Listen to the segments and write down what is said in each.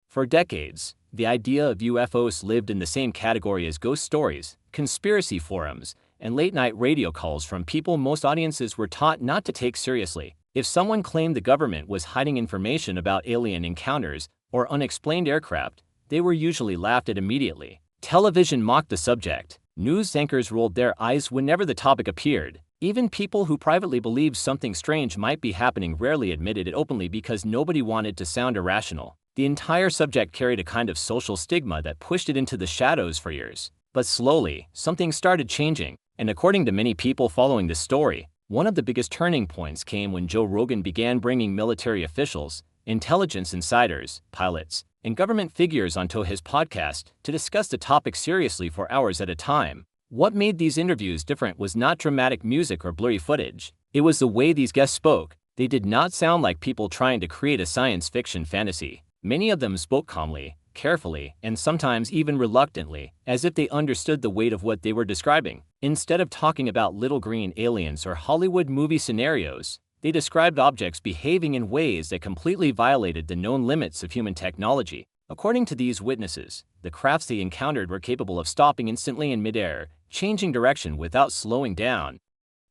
For decades, the idea of UFOs lived in the same category as ghost stories, conspiracy forums, and late-night radio calls from people most audiences were taught not to take seriously. If someone claimed the government was hiding information about alien encounters or unexplained aircraft, they were usually laughed at immediately. Television mocked the subject. News anchors rolled their eyes whenever the topic appeared. Even people who privately believed something strange might be happening rarely admitted it openly because nobody wanted to sound irrational. The entire subject carried a kind of social stigma that pushed it into the shadows for years. But slowly, something started changing, and according to many people following this story, one of the biggest turning points came when Joe Rogan began bringing military officials, intelligence insiders, pilots, and government figures onto his podcast to discuss the topic seriously for hours at a time. What made these interviews different was not dramatic music or blurry footage. It was the way these guests spoke. They did not sound like people trying to create a science fiction fantasy. Many of them spoke calmly, carefully, and sometimes even reluctantly, as if they understood the weight of what they were describing. Instead of talking about little green aliens or Hollywood movie scenarios, they described objects behaving in ways that completely violated the known limits of human technology. According to these witnesses, the crafts they encountered were capable of stopping instantly in midair, changing direction without slowing down,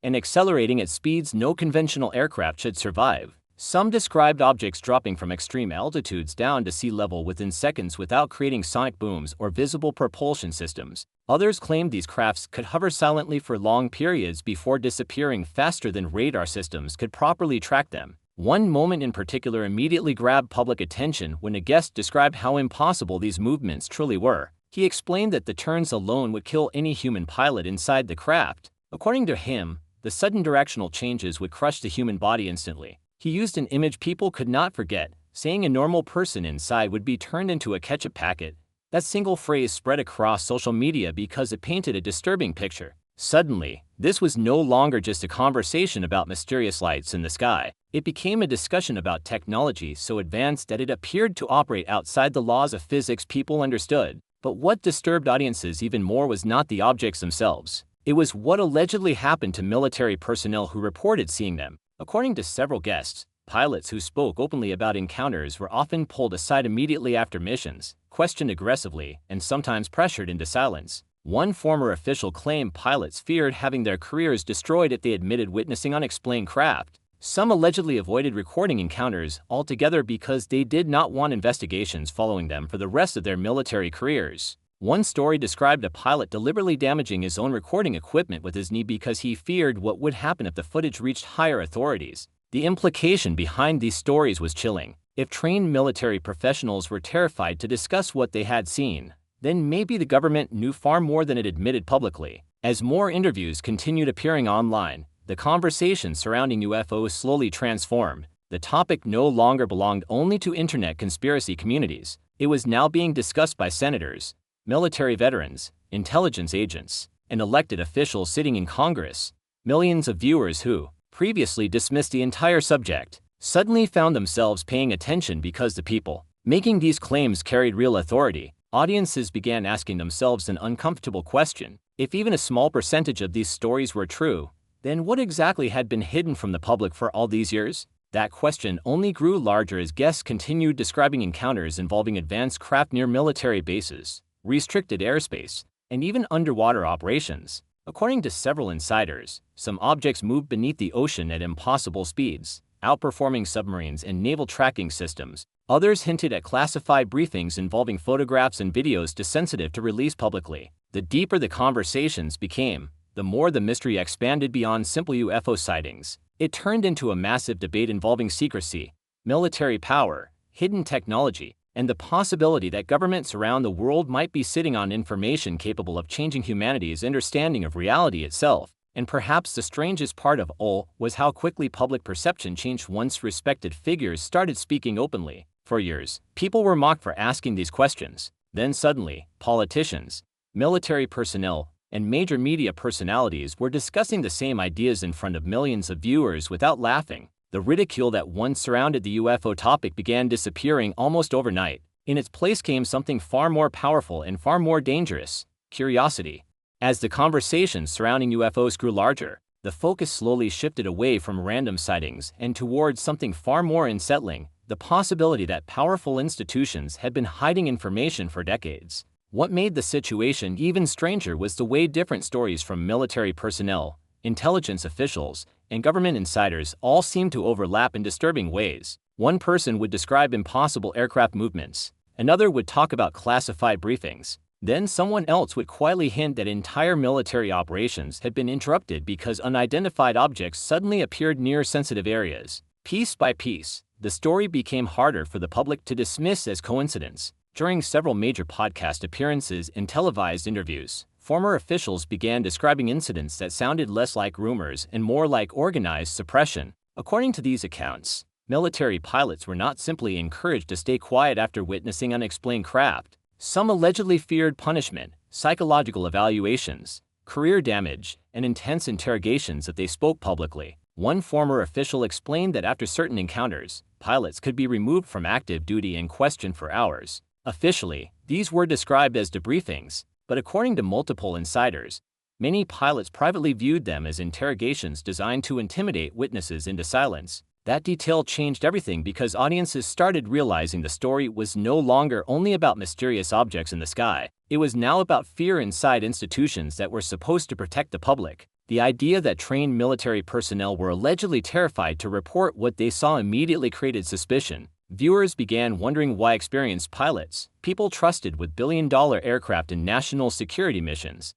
and accelerating at speeds no conventional aircraft should survive. Some described objects dropping from extreme altitudes down to sea level within seconds without creating sonic booms or visible propulsion systems. Others claimed these crafts could hover silently for long periods before disappearing faster than radar systems could properly track them. One moment in particular immediately grabbed public attention when a guest described how impossible these movements truly were. He explained that the turns alone would kill any human pilot inside the craft. According to him, the sudden directional changes would crush the human body instantly. He used an image people could not forget, saying a normal person inside would be turned into a ketchup packet. That single phrase spread across social media because it painted a disturbing picture. Suddenly, this was no longer just a conversation about mysterious lights in the sky. It became a discussion about technology so advanced that it appeared to operate outside the laws of physics people understood. But what disturbed audiences even more was not the objects themselves. It was what allegedly happened to military personnel who reported seeing them. According to several guests, pilots who spoke openly about encounters were often pulled aside immediately after missions, questioned aggressively, and sometimes pressured into silence. One former official claimed pilots feared having their careers destroyed if they admitted witnessing unexplained craft. Some allegedly avoided recording encounters altogether because they did not want investigations following them for the rest of their military careers. One story described a pilot deliberately damaging his own recording equipment with his knee because he feared what would happen if the footage reached higher authorities. The implication behind these stories was chilling. If trained military professionals were terrified to discuss what they had seen, then maybe the government knew far more than it admitted publicly. As more interviews continued appearing online, the conversation surrounding UFOs slowly transformed. The topic no longer belonged only to internet conspiracy communities. It was now being discussed by senators, military veterans, intelligence agents, and elected officials sitting in Congress. Millions of viewers who previously dismissed the entire subject suddenly found themselves paying attention because the people making these claims carried real authority. Audiences began asking themselves an uncomfortable question. If even a small percentage of these stories were true, then what exactly had been hidden from the public for all these years? That question only grew larger as guests continued describing encounters involving advanced craft near military bases, restricted airspace, and even underwater operations. According to several insiders, some objects moved beneath the ocean at impossible speeds, outperforming submarines and naval tracking systems. Others hinted at classified briefings involving photographs and videos too sensitive to release publicly. The deeper the conversations became, the more the mystery expanded beyond simple UFO sightings. It turned into a massive debate involving secrecy, military power, hidden technology, and the possibility that governments around the world might be sitting on information capable of changing humanity's understanding of reality itself. And perhaps the strangest part of all was how quickly public perception changed once respected figures started speaking openly. For years, people were mocked for asking these questions. Then suddenly, politicians, military personnel, and major media personalities were discussing the same ideas in front of millions of viewers without laughing. The ridicule that once surrounded the UFO topic began disappearing almost overnight. In its place came something far more powerful and far more dangerous: curiosity. As the conversations surrounding UFOs grew larger, the focus slowly shifted away from random sightings and towards something far more unsettling: the possibility that powerful institutions had been hiding information for decades. What made the situation even stranger was the way different stories from military personnel, intelligence officials, and government insiders all seemed to overlap in disturbing ways. One person would describe impossible aircraft movements, another would talk about classified briefings. Then someone else would quietly hint that entire military operations had been interrupted because unidentified objects suddenly appeared near sensitive areas. Piece by piece, the story became harder for the public to dismiss as coincidence. During several major podcast appearances and televised interviews, former officials began describing incidents that sounded less like rumors and more like organized suppression. According to these accounts, military pilots were not simply encouraged to stay quiet after witnessing unexplained craft. Some allegedly feared punishment, psychological evaluations, career damage, and intense interrogations if they spoke publicly. One former official explained that after certain encounters, pilots could be removed from active duty and questioned for hours. Officially, these were described as debriefings, but according to multiple insiders, many pilots privately viewed them as interrogations designed to intimidate witnesses into silence. That detail changed everything because audiences started realizing the story was no longer only about mysterious objects in the sky. It was now about fear inside institutions that were supposed to protect the public. The idea that trained military personnel were allegedly terrified to report what they saw immediately created suspicion. Viewers began wondering why experienced pilots, people trusted with billion-dollar aircraft and national security missions,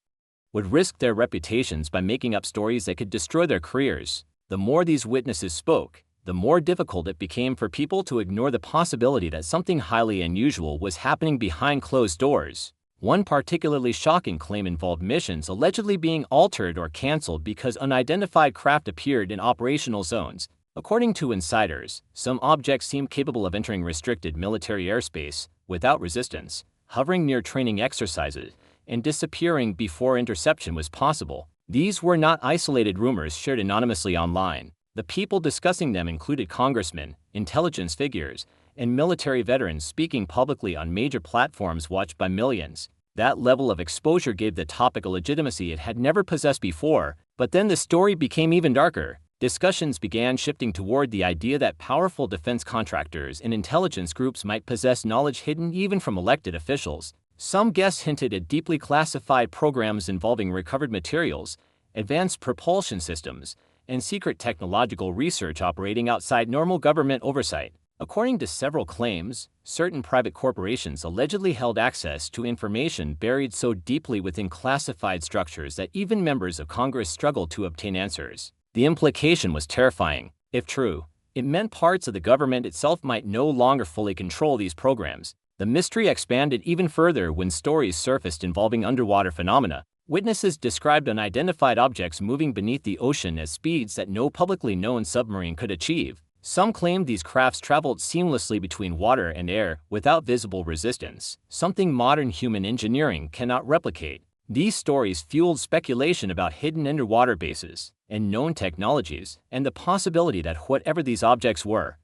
would risk their reputations by making up stories that could destroy their careers. The more these witnesses spoke, the more difficult it became for people to ignore the possibility that something highly unusual was happening behind closed doors. One particularly shocking claim involved missions allegedly being altered or canceled because unidentified craft appeared in operational zones. According to insiders, some objects seemed capable of entering restricted military airspace without resistance, hovering near training exercises, and disappearing before interception was possible. These were not isolated rumors shared anonymously online. The people discussing them included congressmen, intelligence figures, and military veterans speaking publicly on major platforms watched by millions. That level of exposure gave the topic a legitimacy it had never possessed before, but then the story became even darker. Discussions began shifting toward the idea that powerful defense contractors and intelligence groups might possess knowledge hidden even from elected officials. Some guests hinted at deeply classified programs involving recovered materials, advanced propulsion systems, and secret technological research operating outside normal government oversight. According to several claims, certain private corporations allegedly held access to information buried so deeply within classified structures that even members of Congress struggled to obtain answers. The implication was terrifying. If true, it meant parts of the government itself might no longer fully control these programs. The mystery expanded even further when stories surfaced involving underwater phenomena. Witnesses described unidentified objects moving beneath the ocean at speeds that no publicly known submarine could achieve. Some claimed these crafts traveled seamlessly between water and air without visible resistance, something modern human engineering cannot replicate. These stories fueled speculation about hidden underwater bases and known technologies, and the possibility that whatever these objects were,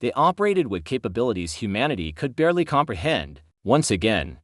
they operated with capabilities humanity could barely comprehend. Once again,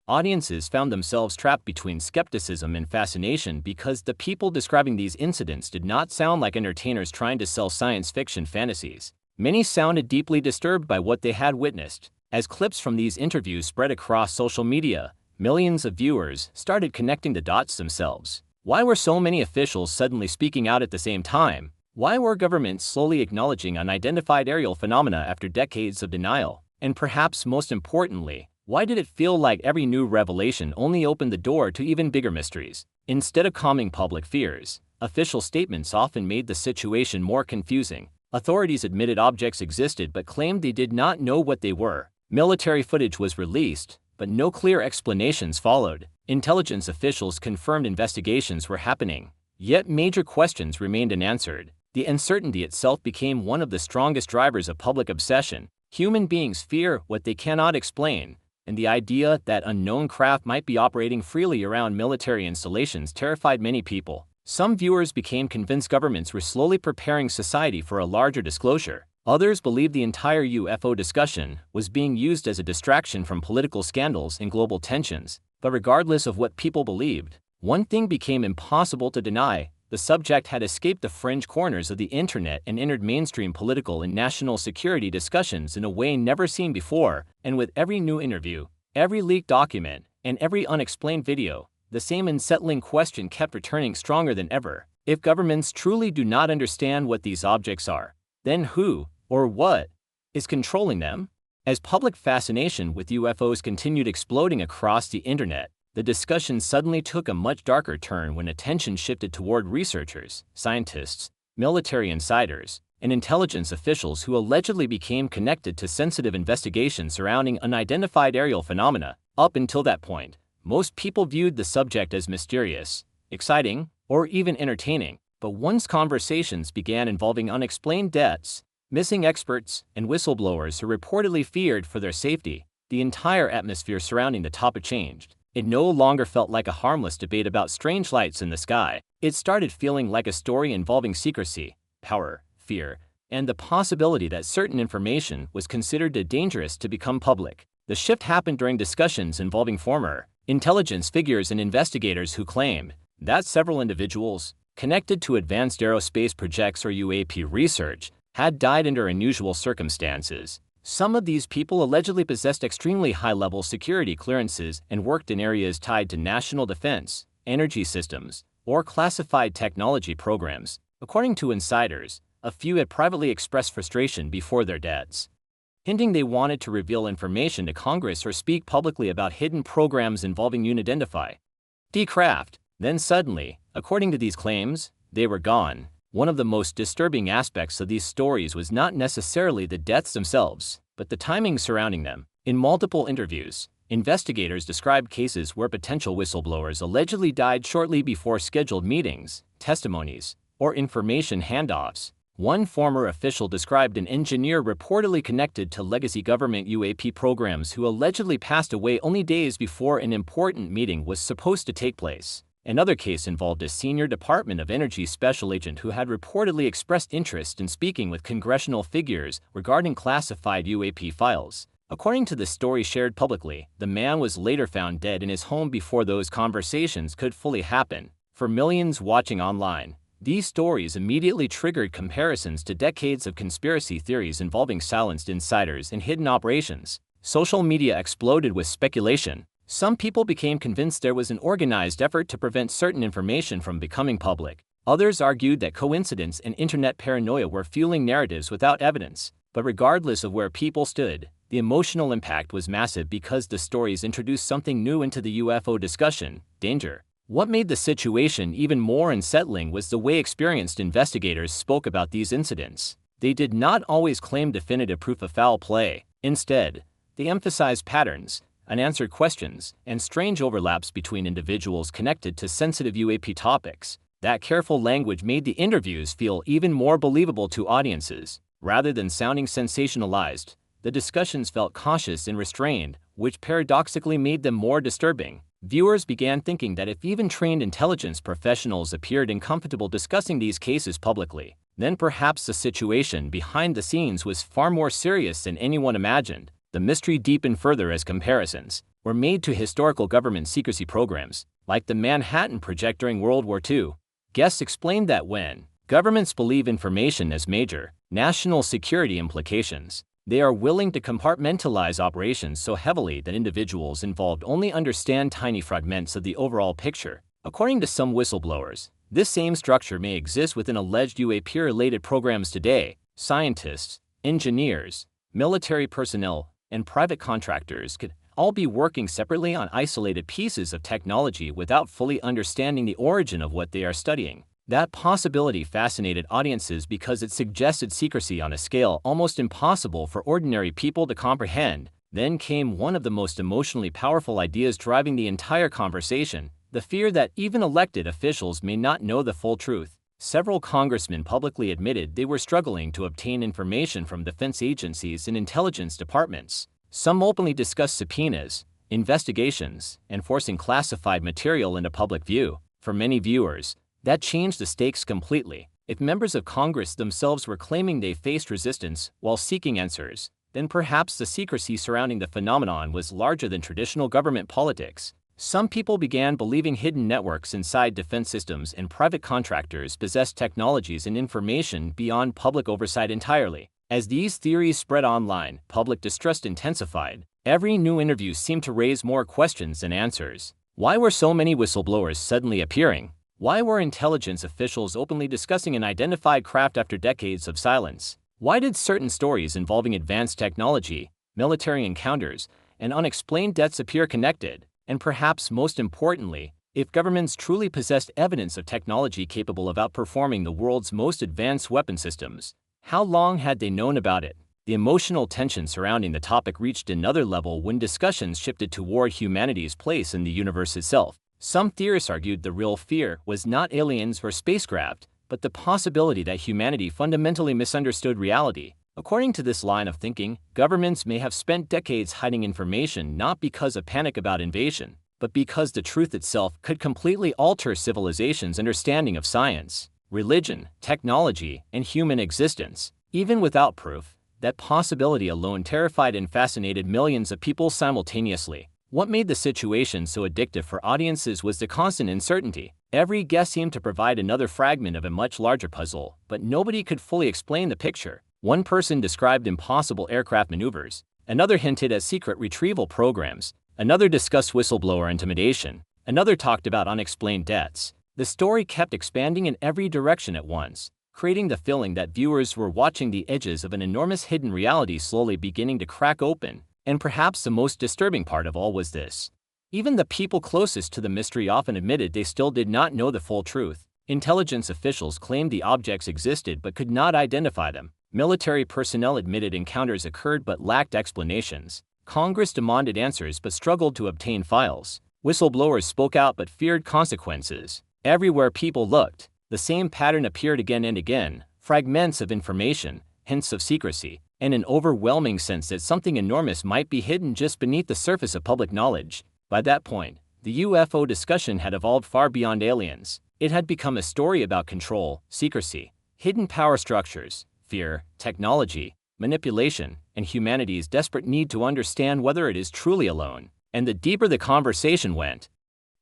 audiences found themselves trapped between skepticism and fascination because the people describing these incidents did not sound like entertainers trying to sell science fiction fantasies. Many sounded deeply disturbed by what they had witnessed. As clips from these interviews spread across social media, millions of viewers started connecting the dots themselves. Why were so many officials suddenly speaking out at the same time? Why were governments slowly acknowledging unidentified aerial phenomena after decades of denial? And perhaps most importantly, why did it feel like every new revelation only opened the door to even bigger mysteries? Instead of calming public fears, official statements often made the situation more confusing. Authorities admitted objects existed but claimed they did not know what they were. Military footage was released, but no clear explanations followed. Intelligence officials confirmed investigations were happening, yet major questions remained unanswered. The uncertainty itself became one of the strongest drivers of public obsession. Human beings fear what they cannot explain, and the idea that unknown craft might be operating freely around military installations terrified many people. Some viewers became convinced governments were slowly preparing society for a larger disclosure. Others believed the entire UFO discussion was being used as a distraction from political scandals and global tensions. But regardless of what people believed, one thing became impossible to deny: the subject had escaped the fringe corners of the internet and entered mainstream political and national security discussions in a way never seen before, and with every new interview, every leaked document, and every unexplained video, the same unsettling question kept returning stronger than ever. If governments truly do not understand what these objects are, then who, or what, is controlling them? As public fascination with UFOs continued exploding across the internet, the discussion suddenly took a much darker turn when attention shifted toward researchers, scientists, military insiders, and intelligence officials who allegedly became connected to sensitive investigations surrounding unidentified aerial phenomena. Up until that point, most people viewed the subject as mysterious, exciting, or even entertaining. But once conversations began involving unexplained deaths, missing experts, and whistleblowers who reportedly feared for their safety, the entire atmosphere surrounding the topic changed. It no longer felt like a harmless debate about strange lights in the sky. It started feeling like a story involving secrecy, power, fear, and the possibility that certain information was considered too dangerous to become public. The shift happened during discussions involving former intelligence figures and investigators who claimed that several individuals connected to advanced aerospace projects or UAP research had died under unusual circumstances. Some of these people allegedly possessed extremely high-level security clearances and worked in areas tied to national defense, energy systems, or classified technology programs. According to insiders, a few had privately expressed frustration before their deaths, hinting they wanted to reveal information to Congress or speak publicly about hidden programs involving unidentified craft. Then suddenly, according to these claims, they were gone. One of the most disturbing aspects of these stories was not necessarily the deaths themselves, but the timing surrounding them. In multiple interviews, investigators described cases where potential whistleblowers allegedly died shortly before scheduled meetings, testimonies, or information handoffs. One former official described an engineer reportedly connected to legacy government UAP programs who allegedly passed away only days before an important meeting was supposed to take place. Another case involved a senior Department of Energy special agent who had reportedly expressed interest in speaking with congressional figures regarding classified UAP files. According to the story shared publicly, the man was later found dead in his home before those conversations could fully happen. For millions watching online, these stories immediately triggered comparisons to decades of conspiracy theories involving silenced insiders and hidden operations. Social media exploded with speculation. Some people became convinced there was an organized effort to prevent certain information from becoming public. Others argued that coincidence and internet paranoia were fueling narratives without evidence. But regardless of where people stood, the emotional impact was massive because the stories introduced something new into the UFO discussion: danger. What made the situation even more unsettling was the way experienced investigators spoke about these incidents. They did not always claim definitive proof of foul play. Instead, they emphasized patterns, unanswered questions, and strange overlaps between individuals connected to sensitive UAP topics. That careful language made the interviews feel even more believable to audiences. Rather than sounding sensationalized, the discussions felt cautious and restrained, which paradoxically made them more disturbing. Viewers began thinking that if even trained intelligence professionals appeared uncomfortable discussing these cases publicly, then perhaps the situation behind the scenes was far more serious than anyone imagined. The mystery deepened further as comparisons were made to historical government secrecy programs, like the Manhattan Project during World War II. Guests explained that when governments believe information has major national security implications, they are willing to compartmentalize operations so heavily that individuals involved only understand tiny fragments of the overall picture. According to some whistleblowers, this same structure may exist within alleged UAP-related programs today. Scientists, engineers, military personnel, and private contractors could all be working separately on isolated pieces of technology without fully understanding the origin of what they are studying. That possibility fascinated audiences because it suggested secrecy on a scale almost impossible for ordinary people to comprehend. Then came one of the most emotionally powerful ideas driving the entire conversation: the fear that even elected officials may not know the full truth. Several congressmen publicly admitted they were struggling to obtain information from defense agencies and intelligence departments. Some openly discussed subpoenas, investigations, and forcing classified material into public view. For many viewers, that changed the stakes completely. If members of Congress themselves were claiming they faced resistance while seeking answers, then perhaps the secrecy surrounding the phenomenon was larger than traditional government politics. Some people began believing hidden networks inside defense systems and private contractors possessed technologies and information beyond public oversight entirely. As these theories spread online, public distrust intensified. Every new interview seemed to raise more questions than answers. Why were so many whistleblowers suddenly appearing? Why were intelligence officials openly discussing an identified craft after decades of silence? Why did certain stories involving advanced technology, military encounters, and unexplained deaths appear connected? And perhaps most importantly, if governments truly possessed evidence of technology capable of outperforming the world's most advanced weapon systems, how long had they known about it? The emotional tension surrounding the topic reached another level when discussions shifted toward humanity's place in the universe itself. Some theorists argued the real fear was not aliens or spacecraft, but the possibility that humanity fundamentally misunderstood reality. According to this line of thinking, governments may have spent decades hiding information not because of panic about invasion, but because the truth itself could completely alter civilization's understanding of science, religion, technology, and human existence. Even without proof, that possibility alone terrified and fascinated millions of people simultaneously. What made the situation so addictive for audiences was the constant uncertainty. Every guest seemed to provide another fragment of a much larger puzzle, but nobody could fully explain the picture. One person described impossible aircraft maneuvers, another hinted at secret retrieval programs, another discussed whistleblower intimidation, another talked about unexplained deaths. The story kept expanding in every direction at once, creating the feeling that viewers were watching the edges of an enormous hidden reality slowly beginning to crack open. And perhaps the most disturbing part of all was this. Even the people closest to the mystery often admitted they still did not know the full truth. Intelligence officials claimed the objects existed but could not identify them. Military personnel admitted encounters occurred but lacked explanations. Congress demanded answers but struggled to obtain files. Whistleblowers spoke out but feared consequences. Everywhere people looked, the same pattern appeared again and again: fragments of information, hints of secrecy, and an overwhelming sense that something enormous might be hidden just beneath the surface of public knowledge. By that point, the UFO discussion had evolved far beyond aliens. It had become a story about control, secrecy, hidden power structures, fear, technology, manipulation, and humanity's desperate need to understand whether it is truly alone. And the deeper the conversation went,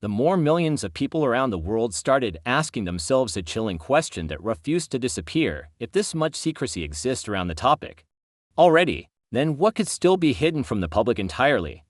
the more millions of people around the world started asking themselves a chilling question that refused to disappear: if this much secrecy exists around the topic already, then what could still be hidden from the public entirely?